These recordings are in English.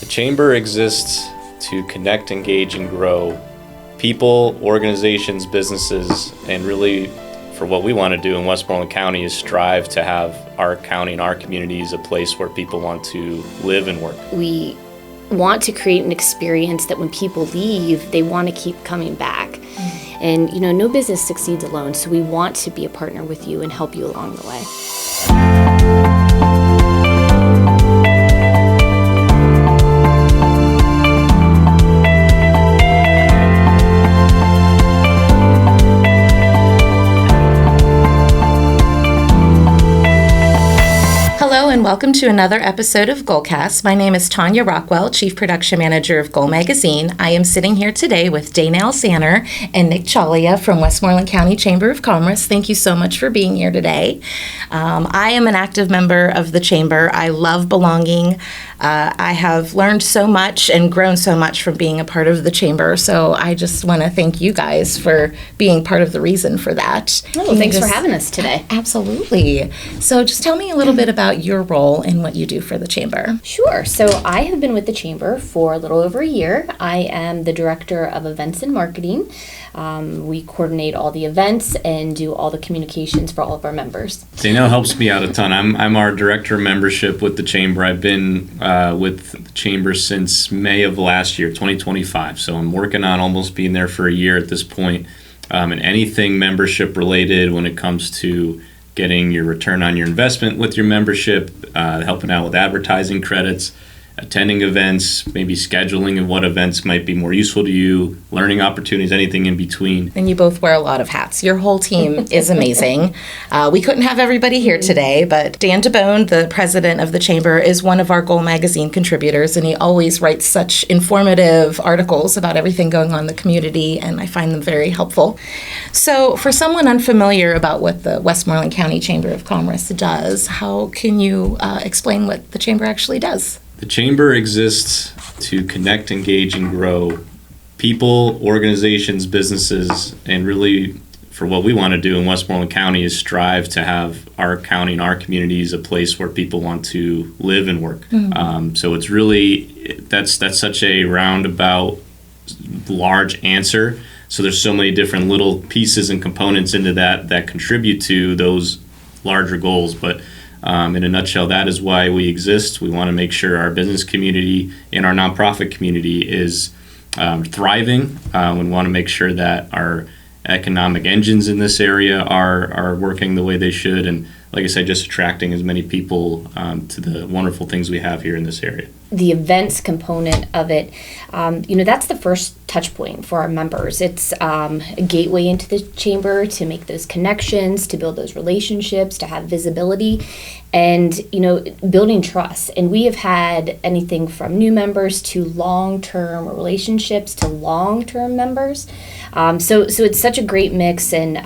The Chamber exists to connect, engage, and grow people, organizations, businesses, and really for what we want to do in Westmoreland County is strive to have our county and our communities a place where people want to live and work. We want to create an experience that when people leave, they want to keep coming back. And no business succeeds alone, so we want to be a partner with you and help you along the way. Hello and welcome to another episode of GOALcast. My name is Tanya Rockwell, Chief Production Manager of Goal Magazine. I am sitting here today with Daynell Sanner and Nick Chalia from Westmoreland County Chamber of Commerce. Thank you so much for being here today. I am an active member of the Chamber. I love belonging. I have learned so much and grown so much from being a part of the Chamber, so I just want to thank you guys for being part of the reason for that. Oh, thanks for having us today. Absolutely. So just tell me a little bit about your role and what you do for the Chamber. Sure. So I have been with the Chamber for a little over a year. I am the Director of Events and Marketing. We coordinate all the events and do all the communications for all of our members. Daynell helps me out a ton. I'm our Director of Membership with the Chamber. I've been with the Chamber since May of last year, 2025. So I'm working on almost being there for a year at this point. And anything membership related when it comes to getting your return on your investment with your membership, helping out with advertising credits, attending events, maybe scheduling and what events might be more useful to you, learning opportunities, anything in between. And you both wear a lot of hats. Your whole team is amazing. We couldn't have everybody here today, but Dan DeBone, the president of the Chamber, is one of our Goal Magazine contributors, and he always writes such informative articles about everything going on in the community, and I find them very helpful. So for someone unfamiliar about what the Westmoreland County Chamber of Commerce does, how can you explain what the Chamber actually does? The Chamber exists to connect, engage, and grow people, organizations, businesses, and really for what we want to do in Westmoreland County is strive to have our county and our communities a place where people want to live and work. Mm-hmm. So it's really, that's such a roundabout, large answer. So there's so many different little pieces and components into that contribute to those larger goals. But in a nutshell, that is why we exist. We want to make sure our business community and our nonprofit community is thriving. We want to make sure that our economic engines in this area are working the way they should. And like I said, just attracting as many people to the wonderful things we have here in this area. The events component of it, that's the first touch point for our members. It's a gateway into the Chamber to make those connections, to build those relationships, to have visibility, and building trust. And we have had anything from new members to long-term relationships to long-term members. So it's such a great mix, and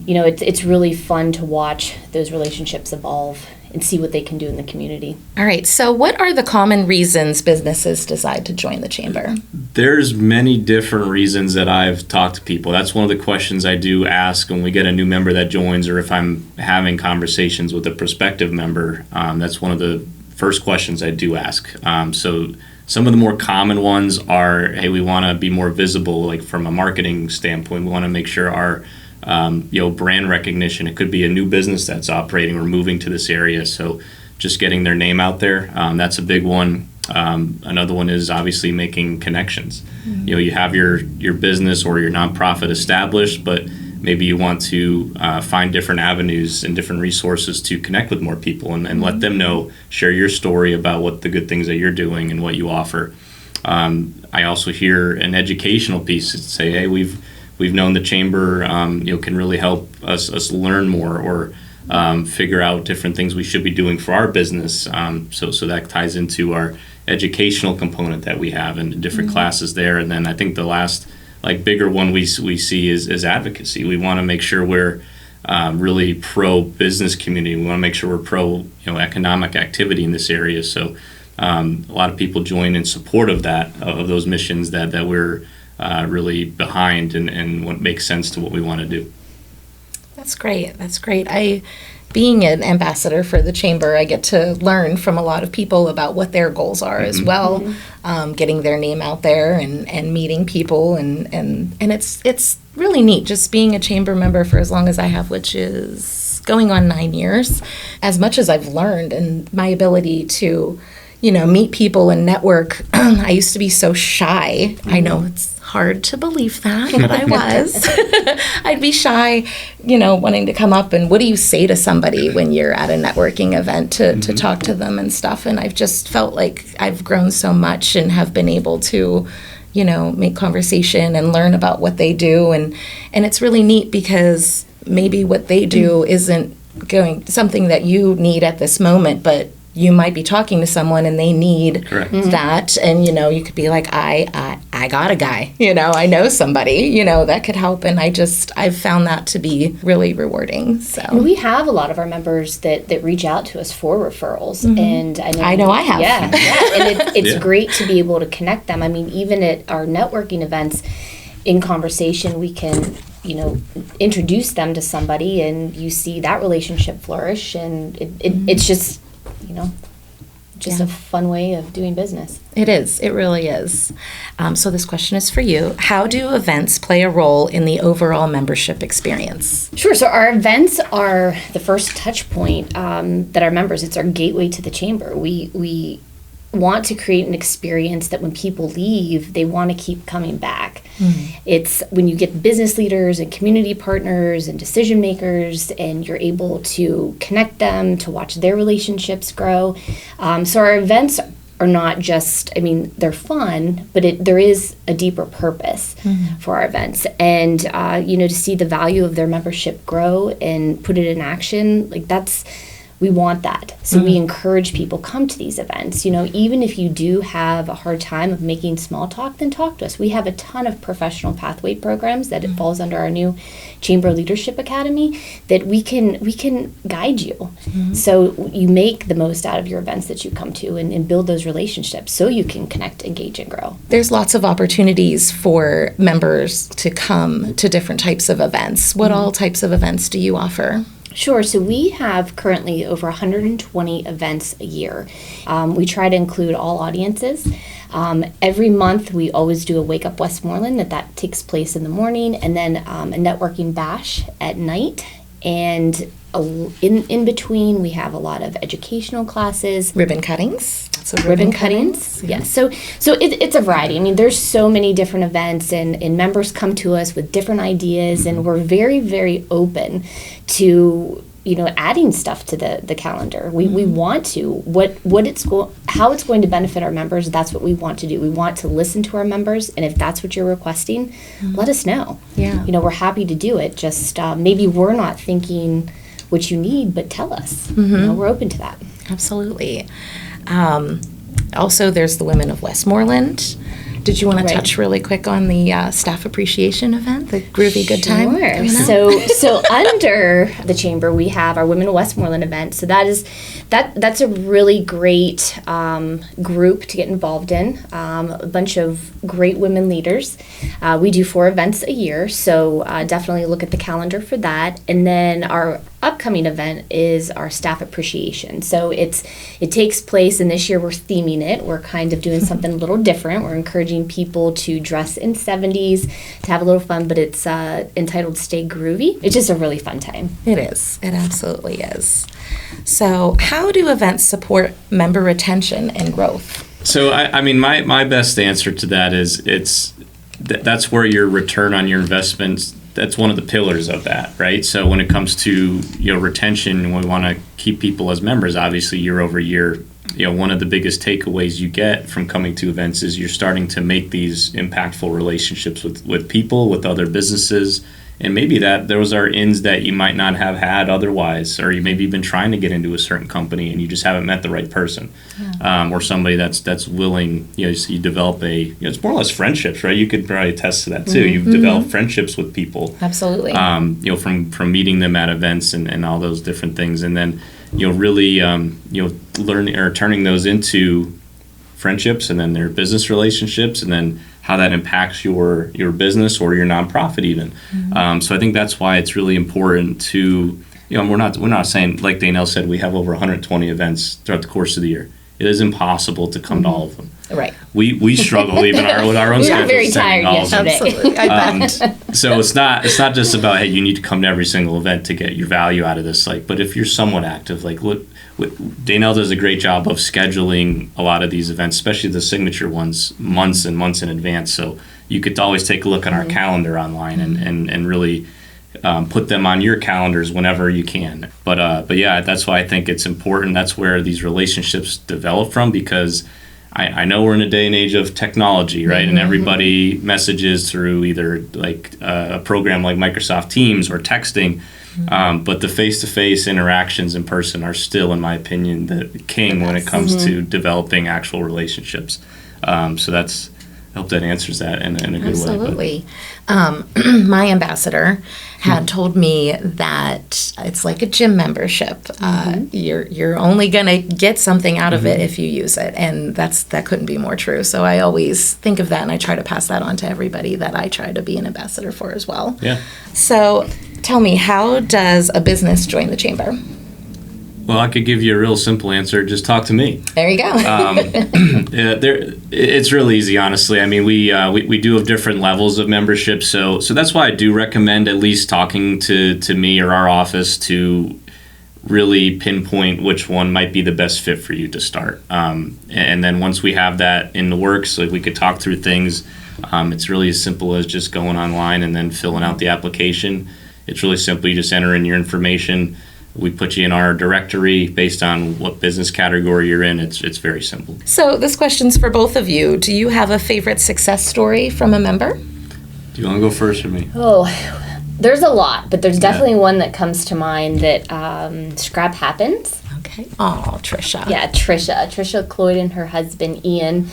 it's really fun to watch those relationships evolve and see what they can do in the community. All right, so what are the common reasons businesses decide to join the Chamber? There's many different reasons that I've talked to people. That's one of the questions I do ask when we get a new member that joins, or if I'm having conversations with a prospective member. That's one of the first questions I do ask. So some of the more common ones are, hey, we want to be more visible, like from a marketing standpoint. We want to make sure our brand recognition. It could be a new business that's operating or moving to this area, so just getting their name out there, that's a big one. Another one is obviously making connections. Mm-hmm. You have your business or your nonprofit established, but maybe you want to find different avenues and different resources to connect with more people and let them know, share your story about what the good things that you're doing and what you offer. I also hear an educational piece that say, hey, we've known the Chamber can really help us learn more or figure out different things we should be doing for our business. So that ties into our educational component that we have and different classes there. And then I think the last bigger one we see is advocacy. We want to make sure we're really pro business community. We want to make sure we're pro economic activity in this area. So a lot of people join in support of those missions that we're really behind and what makes sense to what we want to do. That's great. That's great. Being an ambassador for the chamber, I get to learn from a lot of people about what their goals are as well, getting their name out there and meeting people, and it's really neat just being a chamber member for as long as I have, which is going on 9 years. As much as I've learned and my ability to, meet people and network, I used to be so shy. I know it's hard to believe that, but I was. I'd be shy, wanting to come up and what do you say to somebody when you're at a networking event to talk to them and stuff. And I've just felt like I've grown so much and have been able to, make conversation and learn about what they do. And it's really neat because maybe what they do isn't something that you need at this moment, but you might be talking to someone and they need that, and you could be like, I got a guy, I know somebody, that could help, and I've found that to be really rewarding. So and we have a lot of our members that reach out to us for referrals, and I know I have, and it's great to be able to connect them. I mean, even at our networking events, in conversation, we can introduce them to somebody, and you see that relationship flourish, and it's just a fun way of doing business. It is. It really is. So this question is for you. How do events play a role in the overall membership experience? Sure. So our events are the first touch point that our members, it's our gateway to the chamber. We want to create an experience that when people leave, they want to keep coming back. It's when you get business leaders and community partners and decision makers, and you're able to connect them, to watch their relationships grow. So our events are not just, they're fun, but there is a deeper purpose for our events. And, to see the value of their membership grow and put it in action, we want that. So we encourage people, come to these events. Even if you do have a hard time of making small talk, then talk to us. We have a ton of professional pathway programs that it falls under our new Chamber Leadership Academy that we can guide you. So you make the most out of your events that you come to and build those relationships so you can connect, engage, and grow. There's lots of opportunities for members to come to different types of events. What all types of events do you offer? Sure. So we have currently over 120 events a year. We try to include all audiences. Every month we always do a Wake Up Westmoreland that takes place in the morning, and then a networking bash at night. And in between, we have a lot of educational classes. Ribbon cuttings. So ribbon cuttings. Yes. So it's a variety. There's so many different events, and members come to us with different ideas, and we're very, very open to adding stuff to the calendar. We want to how it's going to benefit our members. That's what we want to do. We want to listen to our members, and if that's what you're requesting, let us know. Yeah. We're happy to do it. Just maybe we're not thinking what you need, but tell us. We're open to that. Absolutely. Also, there's the Women of Westmoreland. Did you want to touch really quick on the staff appreciation event, the Groovy Good Time? Sure. So under the chamber, we have our Women of Westmoreland event. So that's a really great group to get involved in. A bunch of great women leaders. We do 4 events a year, so definitely look at the calendar for that. And then our upcoming event is our staff appreciation. So it takes place, and this year we're theming it. We're kind of doing something a little different. We're encouraging people to dress in 70s, to have a little fun, but it's entitled Stay Groovy. It's just a really fun time. It is. It absolutely is. So how do events support member retention and growth? So my best answer to that is that's where your return on your investments, that's one of the pillars of that, right? So when it comes to retention, we want to keep people as members, obviously year over year. One of the biggest takeaways you get from coming to events is you're starting to make these impactful relationships with people, with other businesses, and maybe those are ins that you might not have had otherwise, or you maybe been trying to get into a certain company and you just haven't met the right person, or somebody that's willing. So you develop it's more or less friendships, right? You could probably attest to that too. You've developed friendships with people, absolutely. From meeting them at events and all those different things, and then really learning or turning those into friendships, and then their business relationships, and then how that impacts your business or your nonprofit even. So I think that's why it's really important to, we're not saying, like Danelle said, we have over 120 events throughout the course of the year. It is impossible to come to all of them. Right. We struggle even with our own We schedule. got very tired yesterday. Absolutely. I bet. So it's not just about, hey, you need to come to every single event to get your value out of this. But if you're somewhat active, Danelle does a great job of scheduling a lot of these events, especially the signature ones, months and months in advance. So you could always take a look at our calendar online and really put them on your calendars whenever you can. But yeah, that's why I think it's important. That's where these relationships develop from, because I know we're in a day and age of technology, right? And everybody messages through either a program like Microsoft Teams or texting. But the face-to-face interactions in person are still, in my opinion, the king when it comes to developing actual relationships. So I hope that answers that in a good way. Absolutely. My ambassador had told me that it's like a gym membership. You're only going to get something out of it if you use it, and that couldn't be more true. So I always think of that, and I try to pass that on to everybody that I try to be an ambassador for as well. Yeah. So tell me, how does a business join the chamber? Well, I could give you a real simple answer. Just talk to me. There you go. It's real easy, honestly. I mean, we do have different levels of membership, so that's why I do recommend at least talking to me or our office to really pinpoint which one might be the best fit for you to start. And then once we have that in the works, we could talk through things. It's really as simple as just going online and then filling out the application. It's really simple. You just enter in your information. We put you in our directory based on what business category you're in. It's very simple. So this question's for both of you. Do you have a favorite success story from a member? Do you want to go first or me? Oh, there's a lot, but there's definitely one that comes to mind that Scrap Happens. Okay. Oh, Trisha. Yeah, Trisha Cloyd and her husband Ian.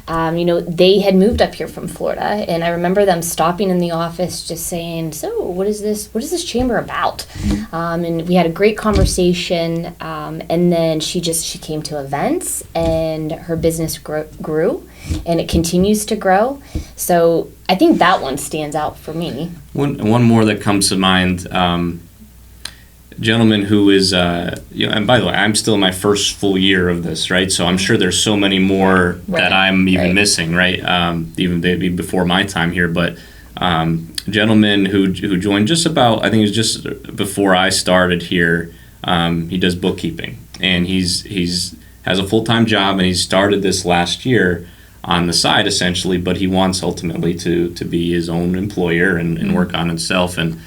They had moved up here from Florida, and I remember them stopping in the office just saying, "So, what is this chamber about?" And we had a great conversation. And then she came to events, and her business grew, and it continues to grow. So I think that one stands out for me. One more that comes to mind. Gentleman who is, and by the way, I'm still in my first full year of this, right? So I'm sure there's so many more that I'm even missing, right? Even maybe before my time here, but a gentleman who joined just about, I think it was just before I started here. He does bookkeeping, and he's has a full-time job, and he started this last year on the side essentially, but he wants ultimately to be his own employer and work on himself. And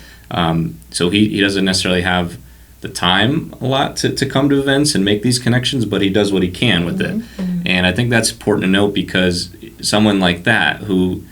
so he doesn't necessarily have the time a lot to come to events and make these connections, but he does what he can with it. And I think that's important to note, because someone like that, who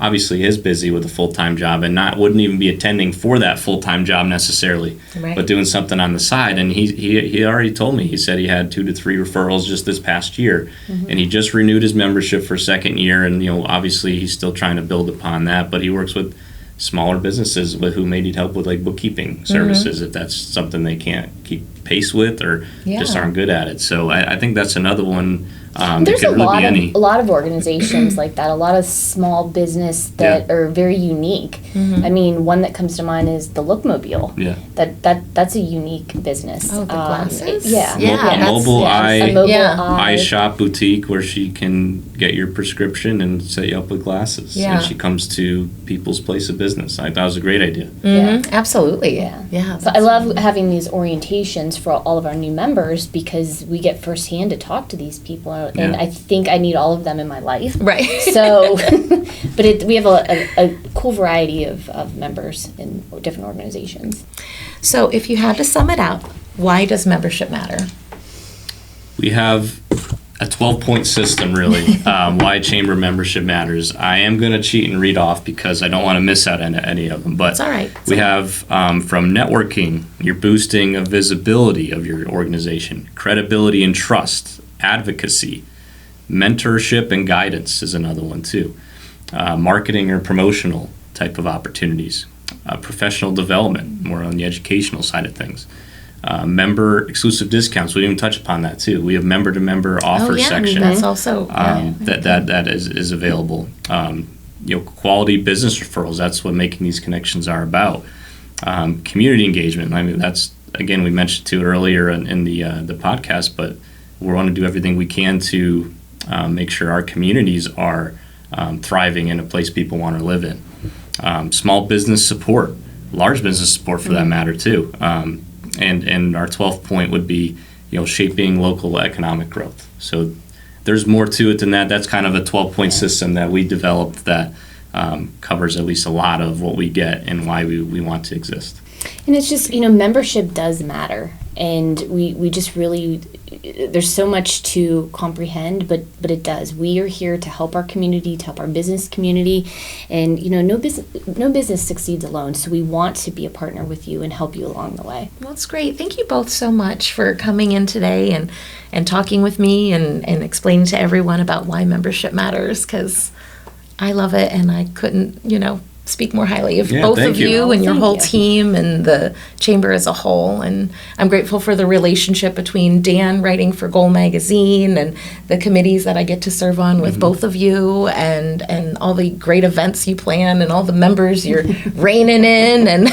obviously is busy with a full-time job and wouldn't even be attending for that full-time job necessarily, but doing something on the side. And he already told me, he said he had 2 to 3 referrals just this past year, and he just renewed his membership for second year. And obviously he's still trying to build upon that, but he works with smaller businesses who may need help with bookkeeping services if that's something they can't keep pace with or just aren't good at it. So I think that's another one. There's a lot of organizations like that, a lot of small business that are very unique. I mean, one that comes to mind is the Lookmobile. Yeah. That's a unique business. Oh, the glasses? Mobile Eye eye shop boutique where she can get your prescription and set you up with glasses. And she comes to people's place of business. I thought that was a great idea. Absolutely. Yeah. So I love having these orientations for all of our new members, because we get firsthand to talk to these people. And I think I need all of them in my life. Right. So, but we have a cool variety of members in different organizations. So if you had to sum it up, why does membership matter? We have a 12-point system, really, why chamber membership matters. I am going to cheat and read off because I don't want to miss out on any of them. But it's all right. We have from networking, your boosting of visibility of your organization, credibility and trust, advocacy, mentorship and guidance is another one too, marketing or promotional type of opportunities, professional development, more on the educational side of things, member exclusive discounts. We didn't even touch upon that too. We have member-to-member offer section. That's also that is available. quality business referrals. That's what making these connections are about. Community engagement. I mean, that's, again, we mentioned too earlier in the podcast, but we want to do everything we can to make sure our communities are thriving in a place people want to live in. Small business support, large business support for that matter too. And our 12th point would be, shaping local economic growth. So there's more to it than that. That's kind of a 12-point system that we developed that covers at least a lot of what we get and why we want to exist. And it's just, membership does matter. And we just really, there's so much to comprehend, but it does. We are here to help our community, to help our business community. And, no business succeeds alone. So we want to be a partner with you and help you along the way. Well, that's great. Thank you both so much for coming in today and talking with me and explaining to everyone about why membership matters, because I love it and I couldn't, speak more highly of both of you and your whole team and the chamber as a whole. And I'm grateful for the relationship between Dan writing for Goal Magazine and the committees that I get to serve on with both of you, and all the great events you plan and all the members you're reining in. And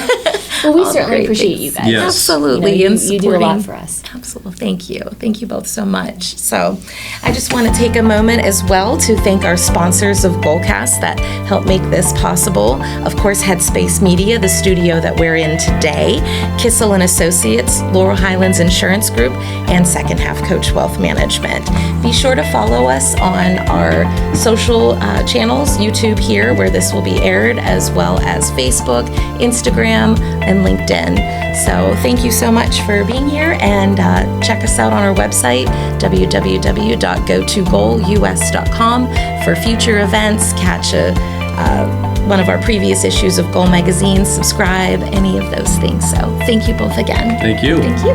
well, we certainly appreciate you guys. Yes. Absolutely. You do a lot for us. Absolutely. Thank you. Thank you both so much. So I just want to take a moment as well to thank our sponsors of GOALcast that help make this possible. Of course, Headspace Media, the studio that we're in today, Kisiel and Associates, Laurel, Highlands Insurance Group, and SecondHalf Coach Wealth Management. Be sure to follow us on our social channels, YouTube here, where this will be aired, as well as Facebook, Instagram, and LinkedIn. So thank you so much for being here, and check us out on our website, www.go2goalus.com, for future events. Catch one of our previous issues of Goal Magazine, subscribe, any of those things. So thank you both again. Thank you. Thank you.